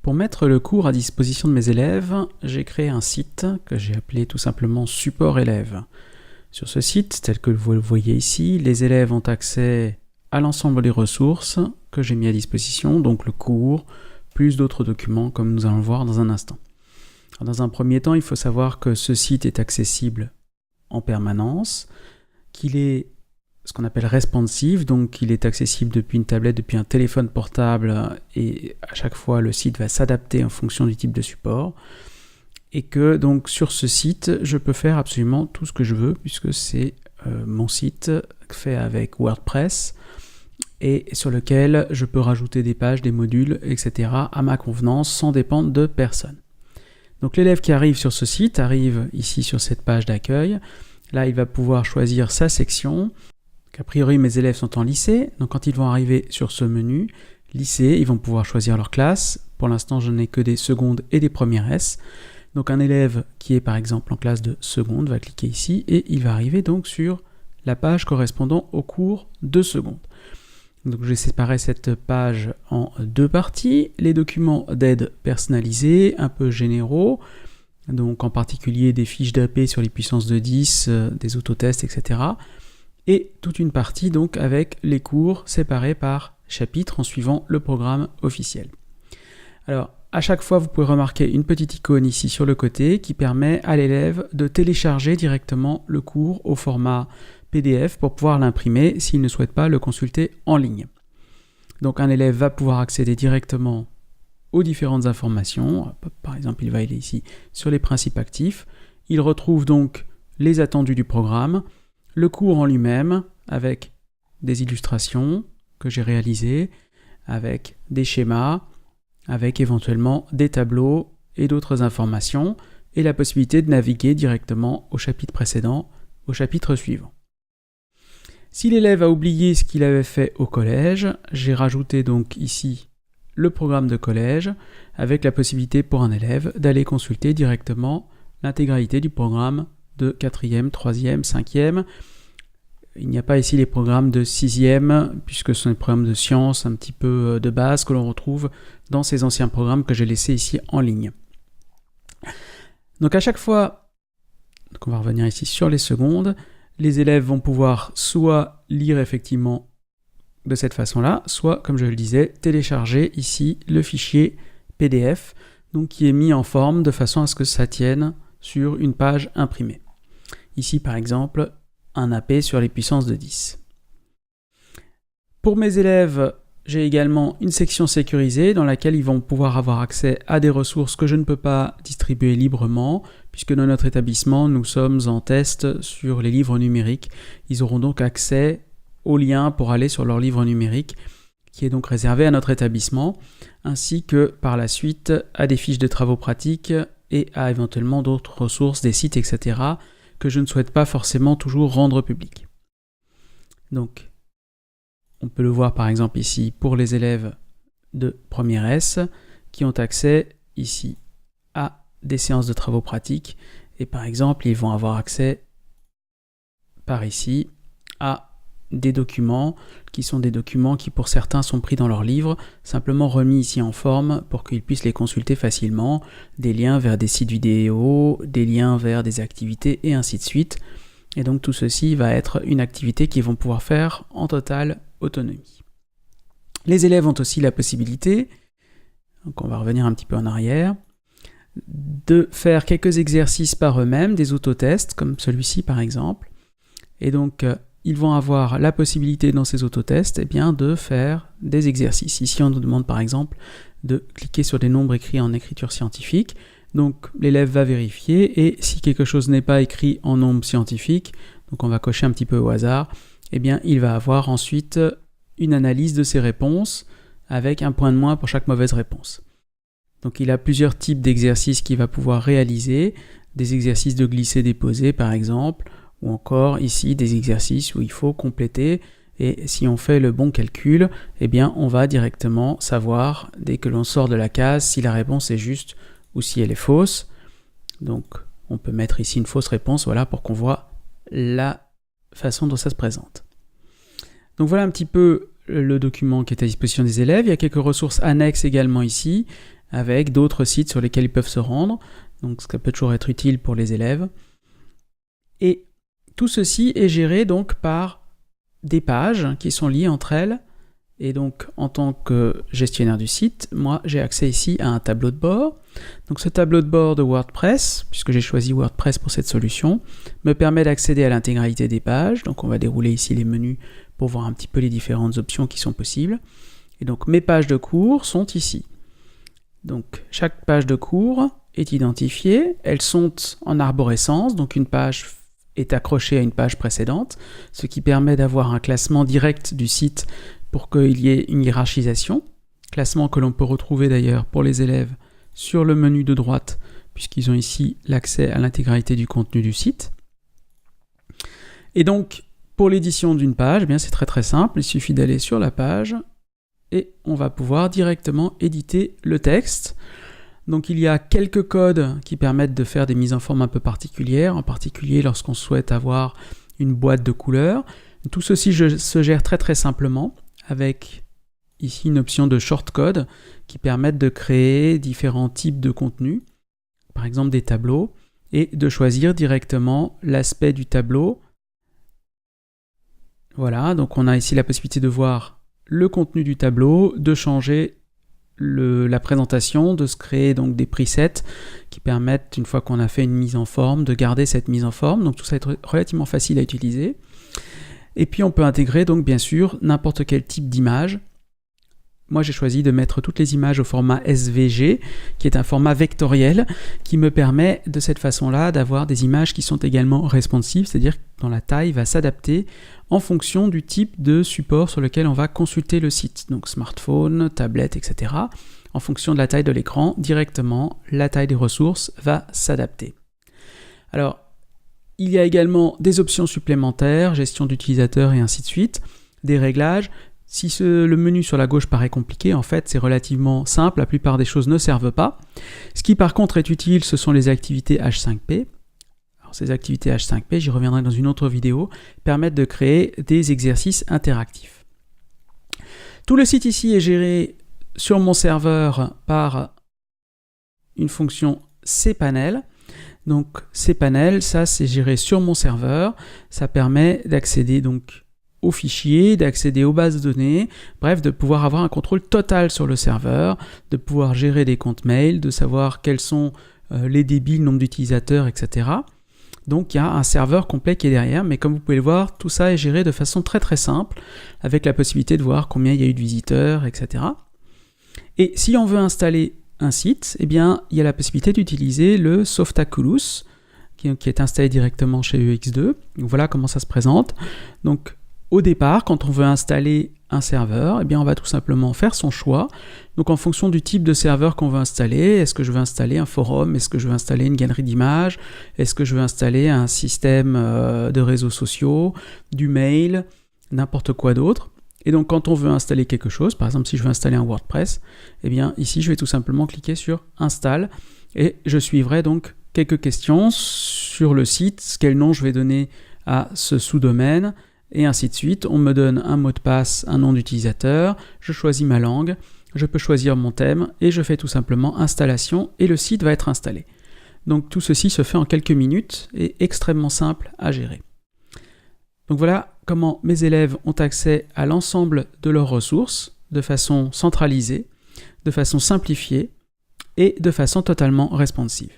Pour mettre le cours à disposition de mes élèves, j'ai créé un site que j'ai appelé tout simplement Support élèves. Sur ce site, tel que vous le voyez ici, les élèves ont accès à l'ensemble des ressources que j'ai mis à disposition, donc le cours, plus d'autres documents comme nous allons le voir dans un instant. Alors, dans un premier temps, il faut savoir que ce site est accessible en permanence, qu'il est ce qu'on appelle responsive, donc il est accessible depuis une tablette, depuis un téléphone portable, et à chaque fois le site va s'adapter en fonction du type de support, et que donc sur ce site je peux faire absolument tout ce que je veux, puisque c'est mon site fait avec WordPress, et sur lequel je peux rajouter des pages, des modules, etc. à ma convenance, sans dépendre de personne. Donc l'élève qui arrive sur ce site arrive ici sur cette page d'accueil. Là, il va pouvoir choisir sa section. A priori, mes élèves sont en lycée, donc quand ils vont arriver sur ce menu, lycée, ils vont pouvoir choisir leur classe. Pour l'instant, je n'ai que des secondes et des premières S. Donc un élève qui est par exemple en classe de seconde va cliquer ici et il va arriver donc sur la page correspondant au cours de seconde. Donc j'ai séparé cette page en deux parties. Les documents d'aide personnalisés, un peu généraux, donc en particulier des fiches d'AP sur les puissances de 10, des autotests, etc. Et toute une partie donc avec les cours séparés par chapitre en suivant le programme officiel. Alors à chaque fois vous pouvez remarquer une petite icône ici sur le côté qui permet à l'élève de télécharger directement le cours au format PDF pour pouvoir l'imprimer s'il ne souhaite pas le consulter en ligne. Donc un élève va pouvoir accéder directement aux différentes informations. Par exemple, il va aller ici sur les principes actifs. Il retrouve donc les attendus du programme, le cours en lui-même avec des illustrations que j'ai réalisées, avec des schémas, avec éventuellement des tableaux et d'autres informations, et la possibilité de naviguer directement au chapitre précédent, au chapitre suivant. Si l'élève a oublié ce qu'il avait fait au collège, j'ai rajouté donc ici le programme de collège avec la possibilité pour un élève d'aller consulter directement l'intégralité du programme de 4e, 3e, 5e. Il n'y a pas ici les programmes de 6e, puisque ce sont des programmes de sciences un petit peu de base que l'on retrouve dans ces anciens programmes que j'ai laissés ici en ligne. Donc à chaque fois, on va revenir ici sur les secondes, les élèves vont pouvoir soit lire effectivement de cette façon-là, soit, comme je le disais, télécharger ici le fichier PDF, donc qui est mis en forme de façon à ce que ça tienne sur une page imprimée. Ici, par exemple, un AP sur les puissances de 10. Pour mes élèves, j'ai également une section sécurisée dans laquelle ils vont pouvoir avoir accès à des ressources que je ne peux pas distribuer librement, puisque dans notre établissement, nous sommes en test sur les livres numériques. Ils auront donc accès au lien pour aller sur leur livre numérique, qui est donc réservé à notre établissement, ainsi que par la suite à des fiches de travaux pratiques et à éventuellement d'autres ressources, des sites, etc., que je ne souhaite pas forcément toujours rendre publics. Donc, on peut le voir par exemple ici pour les élèves de première S qui ont accès ici à des séances de travaux pratiques et par exemple ils vont avoir accès par ici à des documents qui sont des documents qui pour certains sont pris dans leur livre, simplement remis ici en forme pour qu'ils puissent les consulter facilement, des liens vers des sites vidéo, des liens vers des activités et ainsi de suite. Et donc tout ceci va être une activité qu'ils vont pouvoir faire en totale autonomie. Les élèves ont aussi la possibilité, donc on va revenir un petit peu en arrière, de faire quelques exercices par eux-mêmes, des autotests comme celui-ci par exemple, et donc ils vont avoir la possibilité dans ces autotests de faire des exercices. Ici on nous demande par exemple de cliquer sur des nombres écrits en écriture scientifique, donc l'élève va vérifier et si quelque chose n'est pas écrit en nombre scientifique, donc on va cocher un petit peu au hasard, il va avoir ensuite une analyse de ses réponses avec un point de moins pour chaque mauvaise réponse. Donc il a plusieurs types d'exercices qu'il va pouvoir réaliser, des exercices de glisser-déposer par exemple, ou encore ici des exercices où il faut compléter et si on fait le bon calcul, on va directement savoir dès que l'on sort de la case si la réponse est juste ou si elle est fausse. Donc on peut mettre ici une fausse réponse, voilà, pour qu'on voit la façon dont ça se présente. Donc voilà un petit peu le document qui est à disposition des élèves. Il y a quelques ressources annexes également ici, avec d'autres sites sur lesquels ils peuvent se rendre. Donc ça peut toujours être utile pour les élèves. Et tout ceci est géré donc par des pages qui sont liées entre elles. Et donc, en tant que gestionnaire du site, moi, j'ai accès ici à un tableau de bord. Donc, ce tableau de bord de WordPress, puisque j'ai choisi WordPress pour cette solution, me permet d'accéder à l'intégralité des pages. Donc, on va dérouler ici les menus pour voir un petit peu les différentes options qui sont possibles. Et donc, mes pages de cours sont ici. Donc, chaque page de cours est identifiée. Elles sont en arborescence, donc une page est accrochée à une page précédente, ce qui permet d'avoir un classement direct du site pour qu'il y ait une hiérarchisation, classement que l'on peut retrouver d'ailleurs pour les élèves sur le menu de droite, puisqu'ils ont ici l'accès à l'intégralité du contenu du site. Et donc, pour l'édition d'une page, eh bien c'est très simple, il suffit d'aller sur la page et on va pouvoir directement éditer le texte. Donc il y a quelques codes qui permettent de faire des mises en forme un peu particulières, en particulier lorsqu'on souhaite avoir une boîte de couleurs. Tout ceci se gère très simplement, avec ici une option de shortcode qui permettent de créer différents types de contenus, par exemple des tableaux, et de choisir directement l'aspect du tableau. Voilà, donc on a ici la possibilité de voir le contenu du tableau, de changer la présentation, de se créer donc des presets qui permettent, une fois qu'on a fait une mise en forme, de garder cette mise en forme. Donc tout ça est relativement facile à utiliser. Et puis on peut intégrer donc bien sûr n'importe quel type d'image. Moi j'ai choisi de mettre toutes les images au format SVG, qui est un format vectoriel, qui me permet de cette façon-là d'avoir des images qui sont également responsives, c'est-à-dire dont la taille va s'adapter en fonction du type de support sur lequel on va consulter le site. Donc smartphone, tablette, etc. En fonction de la taille de l'écran, directement, la taille des ressources va s'adapter. Alors, il y a également des options supplémentaires, gestion d'utilisateurs et ainsi de suite, des réglages. Si le menu sur la gauche paraît compliqué, en fait c'est relativement simple, la plupart des choses ne servent pas. Ce qui par contre est utile, ce sont les activités H5P. Alors, ces activités H5P, j'y reviendrai dans une autre vidéo, permettent de créer des exercices interactifs. Tout le site ici est géré sur mon serveur par une fonction cPanel. Donc cPanel, ça c'est géré sur mon serveur, ça permet d'accéder donc aux fichiers, d'accéder aux bases de données, bref, de pouvoir avoir un contrôle total sur le serveur, de pouvoir gérer des comptes mail, de savoir quels sont les débits, le nombre d'utilisateurs, etc. Donc il y a un serveur complet qui est derrière, mais comme vous pouvez le voir, tout ça est géré de façon très simple, avec la possibilité de voir combien il y a eu de visiteurs, etc. Et si on veut installer un site, eh bien, il y a la possibilité d'utiliser le Softaculous, qui est installé directement chez EX2. Donc, voilà comment ça se présente. Donc, au départ, quand on veut installer un serveur, eh bien, on va tout simplement faire son choix. Donc, en fonction du type de serveur qu'on veut installer, est-ce que je veux installer un forum, est-ce que je veux installer une galerie d'images, est-ce que je veux installer un système de réseaux sociaux, du mail, n'importe quoi d'autre. Et donc quand on veut installer quelque chose, par exemple si je veux installer un WordPress, eh bien ici je vais tout simplement cliquer sur Install et je suivrai donc quelques questions sur le site, quel nom je vais donner à ce sous-domaine et ainsi de suite. On me donne un mot de passe, un nom d'utilisateur, je choisis ma langue, je peux choisir mon thème et je fais tout simplement installation et le site va être installé. Donc tout ceci se fait en quelques minutes et extrêmement simple à gérer. Donc voilà comment mes élèves ont accès à l'ensemble de leurs ressources de façon centralisée, de façon simplifiée et de façon totalement responsive.